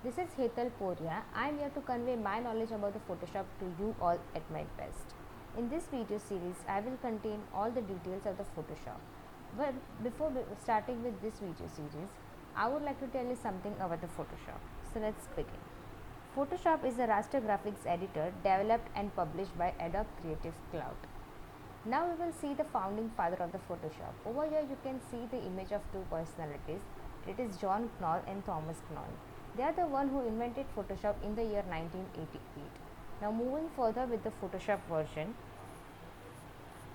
This is Hetal Poria. I am here to convey my knowledge about the Photoshop to you all at my best. In this video series, I will contain all the details of the Photoshop. But before starting with this video series, I would like to tell you something about the Photoshop. So let's begin. Photoshop is a raster graphics editor developed and published by Adobe Creative Cloud. Now we will see the founding father of the Photoshop. Over here you can see the image of two personalities. It is John Knoll and Thomas Knoll. They are the one who invented Photoshop in the year 1988. Now moving further with the Photoshop version.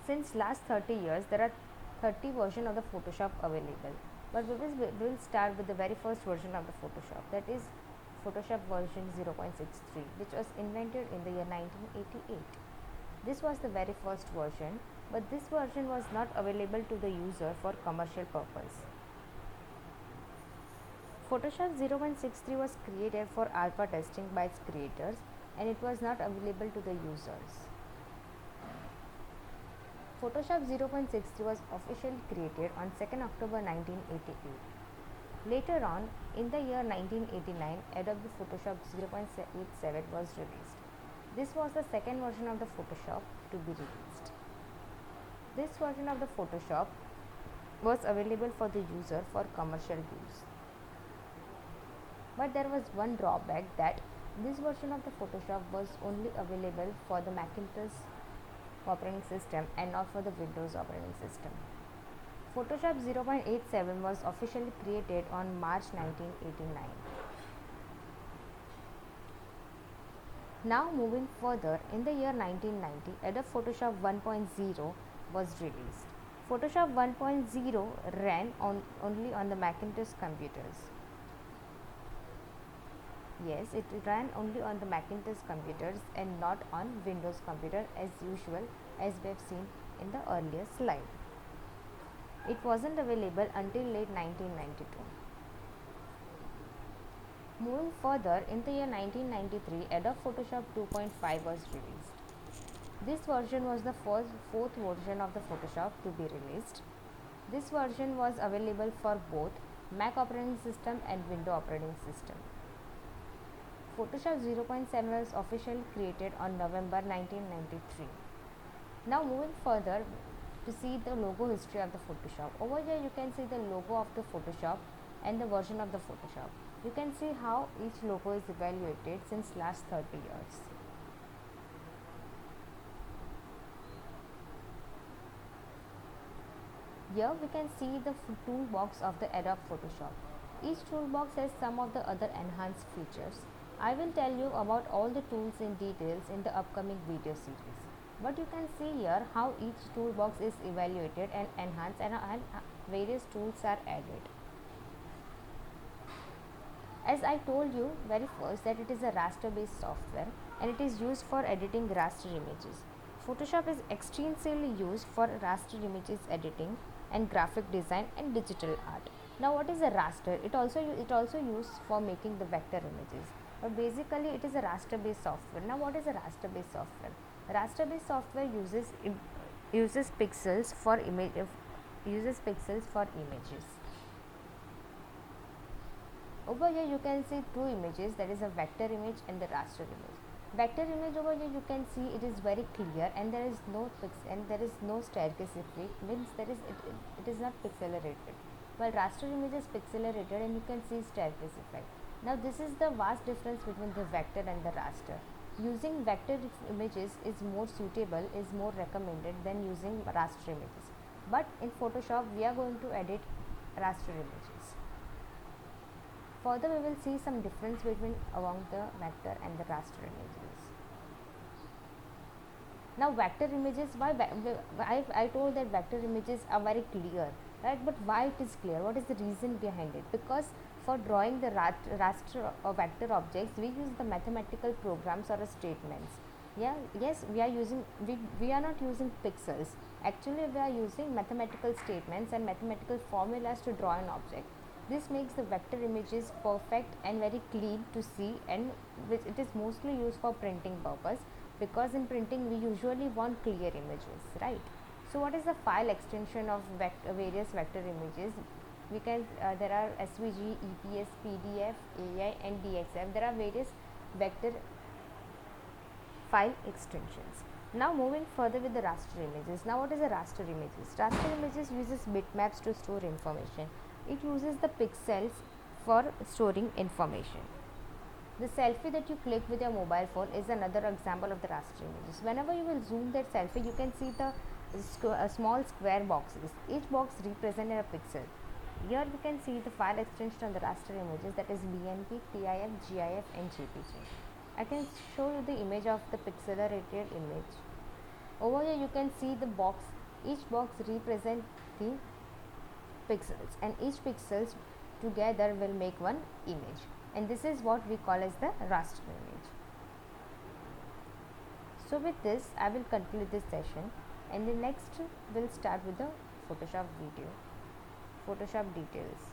Since last 30 years there are 30 versions of the Photoshop available. But we will start with the very first version of the Photoshop, that is Photoshop version 0.63, which was invented in the year 1988. This was the very first version, but this version was not available to the user for commercial purpose. Photoshop 0.63 was created for alpha testing by its creators and it was not available to the users. Photoshop 0.63 was officially created on 2nd October 1988. Later on, in the year 1989, Adobe Photoshop 0.87 was released. This was the second version of the Photoshop to be released. This version of the Photoshop was available for the user for commercial use. But there was one drawback, that this version of the Photoshop was only available for the Macintosh operating system and not for the Windows operating system. Photoshop 0.87 was officially created on March 1989. Now moving further, in the year 1990, Adobe Photoshop 1.0 was released. Photoshop 1.0 ran only on the Macintosh computers. Yes, it ran only on the Macintosh computers and not on Windows computer as usual, as we have seen in the earlier slide. It wasn't available until late 1992. Moving further, in the year 1993, Adobe Photoshop 2.5 was released. This version was the fourth version of the Photoshop to be released. This version was available for both Mac operating system and Windows operating system. Photoshop 0.7 was officially created on November 1993. Now moving further to see the logo history of the Photoshop. Over here you can see the logo of the Photoshop and the version of the Photoshop. You can see how each logo is evaluated since last 30 years. Here we can see the toolbox of the Adobe Photoshop. Each toolbox has some of the other enhanced features. I will tell you about all the tools in details in the upcoming video series. But you can see here how each toolbox is evaluated and enhanced, and various tools are added. As I told you very first, that it is a raster based software and it is used for editing raster images. Photoshop is extensively used for raster images editing and graphic design and digital art. Now what is a raster? It also used for making the vector images. But basically it is a raster based software. Now what is a raster based software? Raster based software uses pixels for images. Over here you can see two images, that is a vector image and the raster image. Vector image, over here you can see it is very clear and there is no staircase effect, means it is not pixelated. While raster image is pixelated and you can see staircase effect. Now this is the vast difference between the vector and the raster. Using vector images is more suitable, is more recommended than using raster images. But in Photoshop we are going to edit raster images. Further we will see some difference between among the vector and the raster images. Now vector images, why I told that vector images are very clear, right? But why it is clear? What is the reason behind it? Because for drawing the raster or vector objects, we use the mathematical programs or statements. We are not using pixels. Actually we are using mathematical statements and mathematical formulas to draw an object. This makes the vector images perfect and very clean to see, and it is mostly used for printing purpose, because in printing we usually want clear images, right? So what is the file extension of various vector images? we can there are SVG, EPS, PDF, AI and DXF. There are various vector file extensions. Now moving further with the raster images. Now what is a raster images? Raster images uses bitmaps to store information. It uses the pixels for storing information. The selfie that you click with your mobile phone is another example of the raster images. Whenever you will zoom that selfie, you can see the small square boxes. Each box represents a pixel. Here we can see the file extension on the raster images, that is BMP, TIF, GIF and JPG. I can show you the image of the pixelated image. Over here you can see the box. Each box represents the pixels, and each pixels together will make one image, and this is what we call as the raster image. So with this I will conclude this session, and the next we'll start with the Photoshop video, Photoshop details.